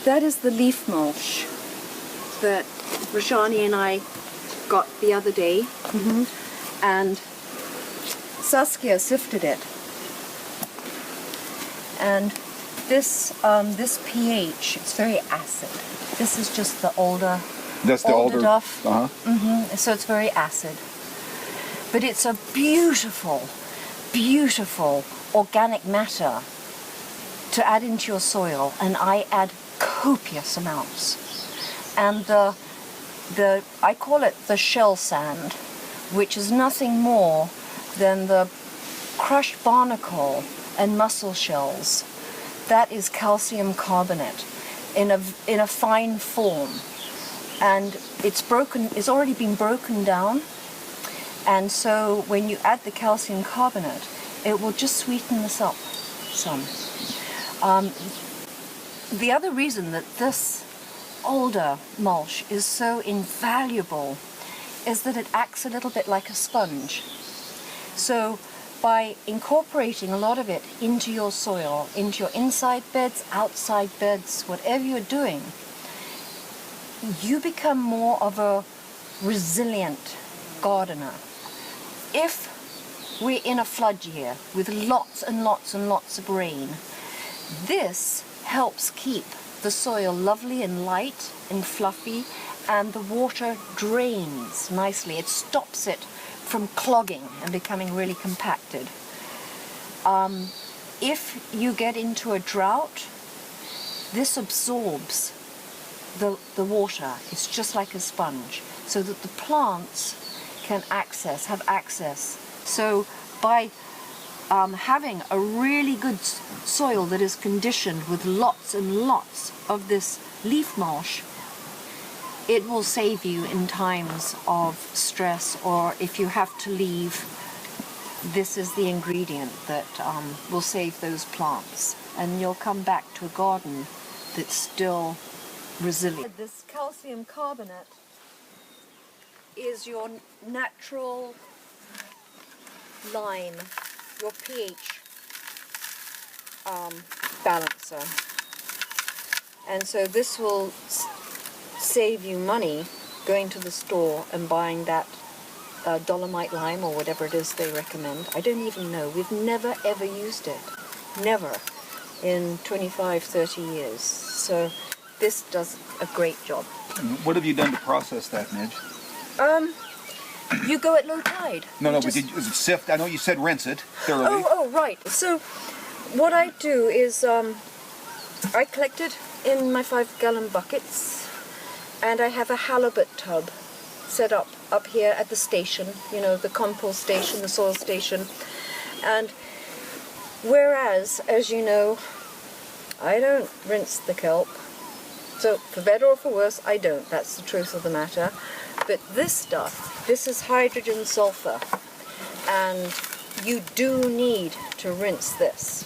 That is the leaf mulch that Rashani and I got the other day, and Saskia sifted it. And this this pH, it's very acid. This is just the alder. That's the alder duff. Uh-huh. So it's very acid. But it's a beautiful, beautiful organic matter to add into your soil, and I add copious amounts. And I call it the shell sand, which is nothing more than the crushed barnacle and mussel shells. That is calcium carbonate in a fine form, and it's already been broken down, and so when you add the calcium carbonate, it will just sweeten this up some. The other reason that this alder mulch is so invaluable is that it acts a little bit like a sponge. So by incorporating a lot of it into your soil, into your inside beds, outside beds, whatever you're doing, you become more of a resilient gardener. If we're in a flood year with lots and lots and lots of rain, this helps keep the soil lovely and light and fluffy, and the water drains nicely. It stops it from clogging and becoming really compacted. If you get into a drought, this absorbs the water. It's just like a sponge, so that the plants can have access. So by having a really good soil that is conditioned with lots and lots of this leaf mulch, it will save you in times of stress, or if you have to leave, this is the ingredient that will save those plants, and you'll come back to a garden that's still resilient. This calcium carbonate is your natural lime, your pH balancer, and so this will save you money going to the store and buying that dolomite lime or whatever it is they recommend. I don't even know. We've never ever used it. Never in 25, 30 years. So this does a great job. What have you done to process that, Midge? You go at low tide. No, but is it sift? I know you said rinse it thoroughly. Oh, right. So what I do is I collect it in my 5-gallon buckets, and I have a halibut tub set up here at the station, you know, the compost station, the soil station. And whereas, as you know, I don't rinse the kelp, so for better or for worse, I don't. That's the truth of the matter. But this stuff, this is hydrogen sulfur, and you do need to rinse this.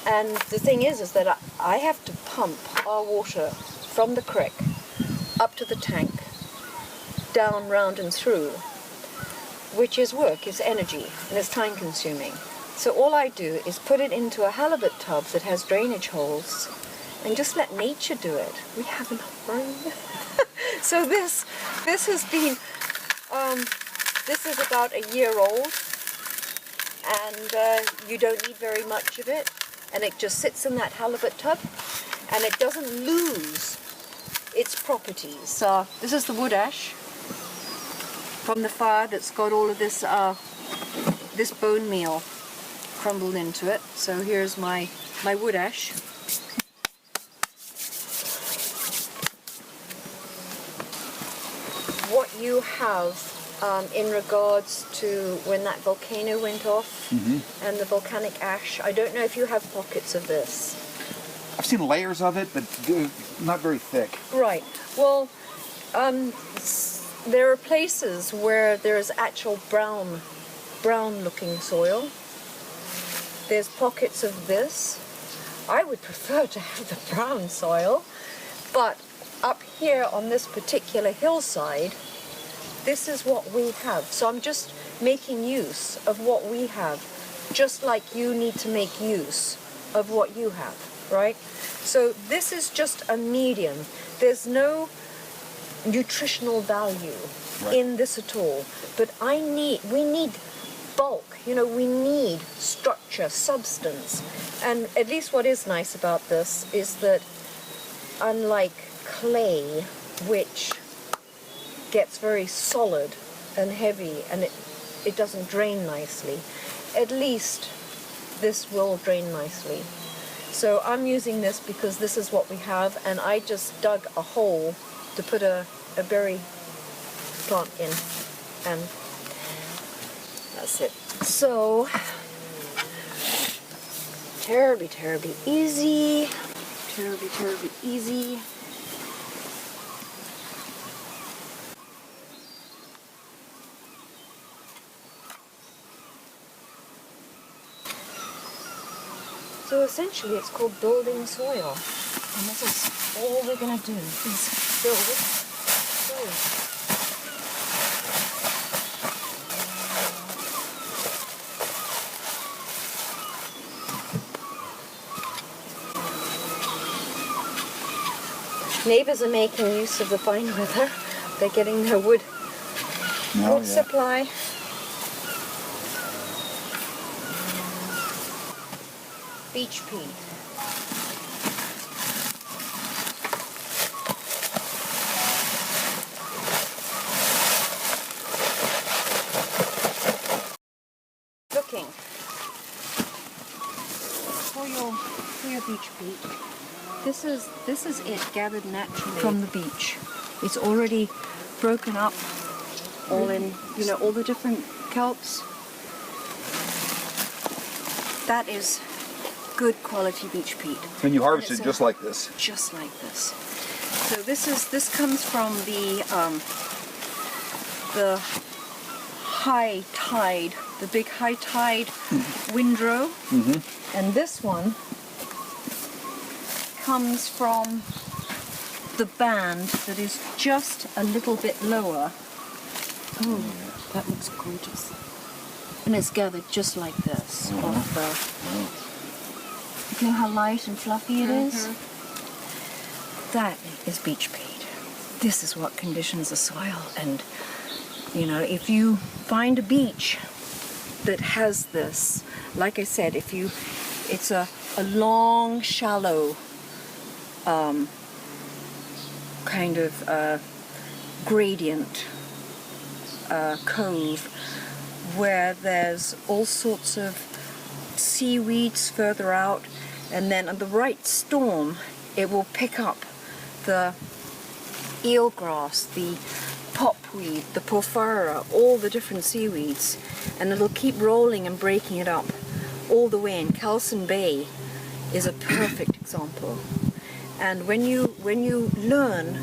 And the thing is that I have to pump our water from the creek up to the tank, down, round and through, which is work, it's energy, and it's time consuming. So all I do is put it into a halibut tub that has drainage holes and just let nature do it. We have enough room. So this has been, this is about a year old, and you don't need very much of it, and it just sits in that halibut tub, and it doesn't lose its properties. This is the wood ash from the fire that's got all of this this bone meal crumbled into it. So here's my wood ash. What you have in regards to when that volcano went off and the volcanic ash, I don't know if you have pockets of this. I've seen layers of it, but not very thick. Right. Well, there are places where there's actual brown-looking soil. There's pockets of this. I would prefer to have the brown soil, but up here on this particular hillside, this is what we have. So I'm just making use of what we have, just like you need to make use of what you have, right? So this is just a medium. There's no nutritional value in this at all. But we need bulk, we need structure, substance. And at least what is nice about this is that unlike clay, which gets very solid and heavy and it doesn't drain nicely, at least this will drain nicely. So I'm using this because this is what we have, and I just dug a hole to put a berry plant in, and that's it. So terribly easy. Terribly easy. So essentially it's called building soil. And this is all we're going to do is build soil. Neighbours are making use of the fine weather. They're getting their wood supply. Beach peat. Looking for your beach peat. This is it gathered naturally from the beach. It's already broken up, all in all the different kelps. That is good quality beach peat. And you harvest it just like this. Just like this. So this comes from the high tide, the big high tide windrow, and this one comes from the band that is just a little bit lower. Oh, that looks gorgeous. And it's gathered just like this off the. Look how light and fluffy it is. That is beach peat. This is what conditions the soil. And if you find a beach that has this, like I said, it's a long, shallow kind of gradient cove where there's all sorts of seaweeds further out, and then at the right storm it will pick up the eelgrass, the popweed, the porphyra, all the different seaweeds, and it'll keep rolling and breaking it up all the way. And Kelson Bay is a perfect example. And when you learn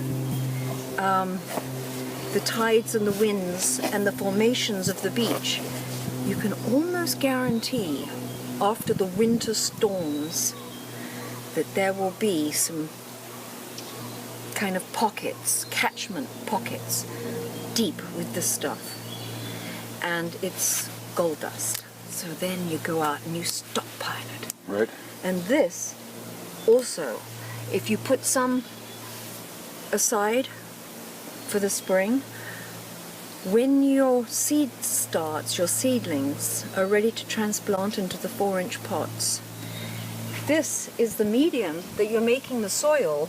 the tides and the winds and the formations of the beach, you can almost guarantee after the winter storms that there will be some kind of pockets, catchment pockets, deep with this stuff. And it's gold dust. So then you go out and you stockpile it. Right. And this also, if you put some aside for the spring, when your seed starts, your seedlings are ready to transplant into the 4-inch pots, this is the medium that you're making the soil,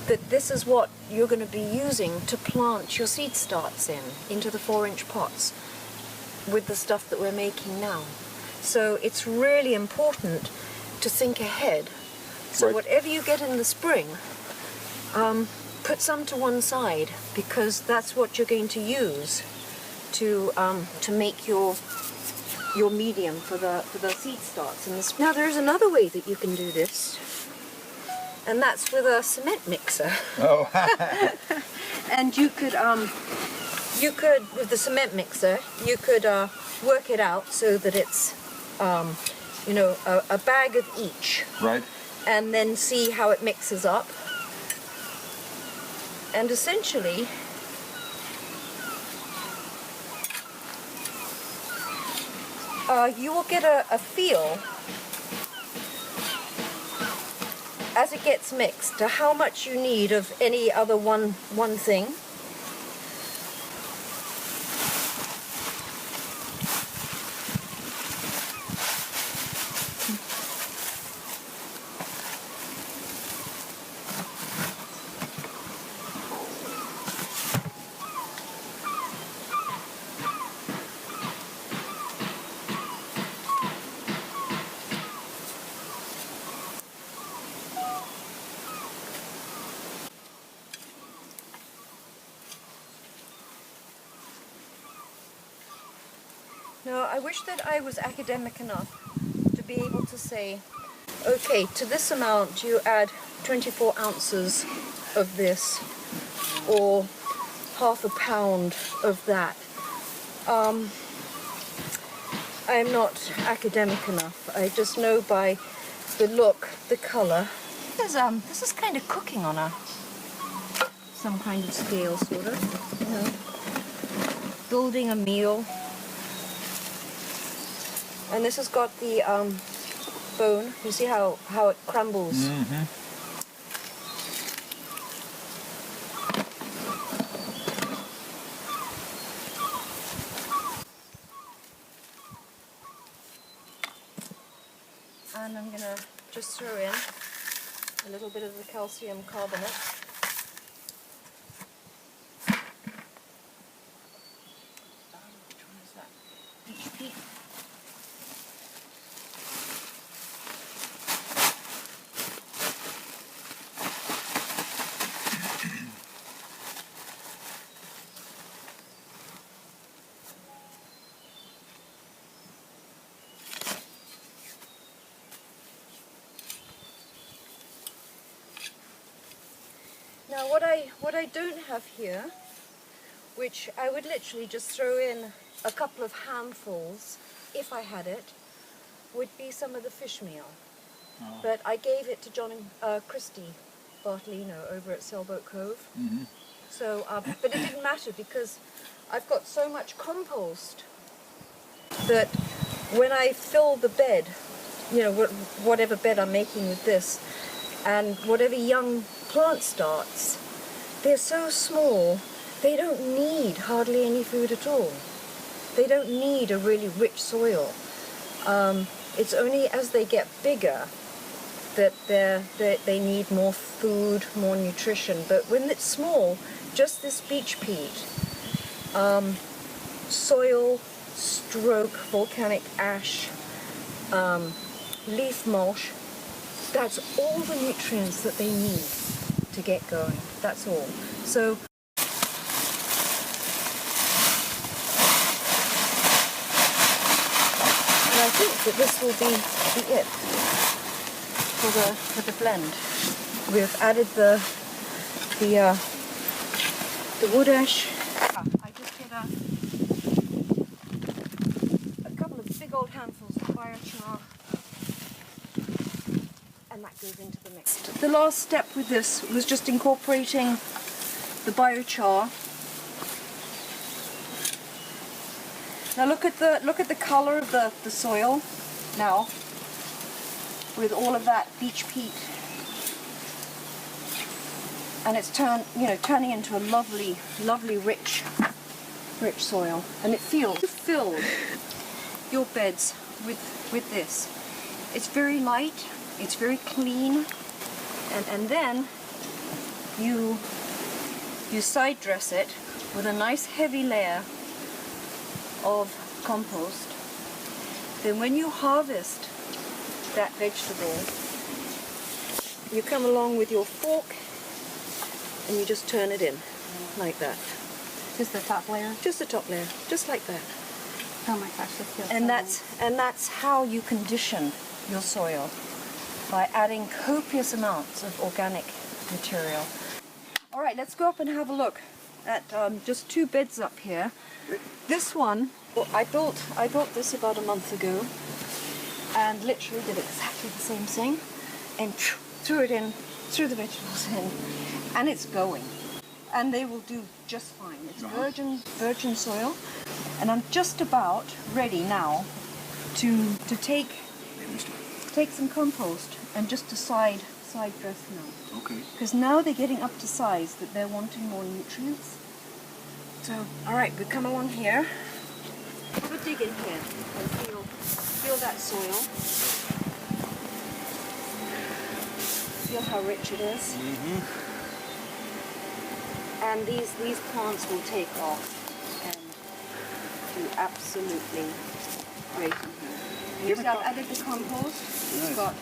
that this is what you're going to be using to plant your seed starts into the 4-inch pots with the stuff that we're making now. So it's really important to think ahead. So whatever you get in the spring, put some to one side, because that's what you're going to use to make your medium for the seed starts. Now there's another way that you can do this, and that's with a cement mixer. Oh. And you could with the cement mixer, you could work it out so that it's a bag of each. Right. And then see how it mixes up. And essentially, you will get a feel as it gets mixed, to how much you need of any other one thing. Now, I wish that I was academic enough to be able to say, okay, to this amount you add 24 ounces of this, or half a pound of that. I'm not academic enough. I just know by the look, the color. This is kind of cooking on some kind of scale, sort of, you know, building a meal. And this has got the bone. You see how it crumbles? Mm-hmm. And I'm going to just throw in a little bit of the calcium carbonate. Which one is that? Peat. Now what I don't have here, which I would literally just throw in a couple of handfuls if I had it, would be some of the fish meal. Oh. But I gave it to John and Christy Bartolino over at Sailboat Cove. Mm-hmm. So, but it didn't matter because I've got so much compost that when I fill the bed, you know, whatever bed I'm making with this, and whatever young plant starts, they're so small, they don't need hardly any food at all. They don't need a really rich soil. It's only as they get bigger that they need more food, more nutrition. But when it's small, just this beach peat, soil, stroke, volcanic ash, leaf mulch, that's all the nutrients that they need to get going. That's all. So and I think that this will be it for the blend. We've added the wood ash. I just hit a couple of big old handfuls of biochar, and that goes into the mix. The last step with this was just incorporating the biochar. Now look at the color of the soil now, with all of that beach peat, and it's turning into a lovely rich soil, and it feels to fill your beds with this. It's very light, it's very clean, and then you side dress it with a nice heavy layer of compost. Then when you harvest that vegetable, you come along with your fork and you just turn it in like that. Just the top layer? Just the top layer, just like that. Oh my gosh, this feels and so that's nice. And that's how you condition your soil, by adding copious amounts of organic material. All right, let's go up and have a look at just two beds up here. This one, I built this about a month ago, and literally did exactly the same thing, and threw it in, threw the vegetables in, and it's going. And they will do just fine. It's virgin soil, and I'm just about ready now to take some compost and just to side side dress now. Okay. Because now they're getting up to size that they're wanting more nutrients. So, alright, we come along here. Have a dig in here and feel that soil. Feel how rich it is. Mm-hmm. And these plants will take off and do absolutely great in here. I've added the compost. It's got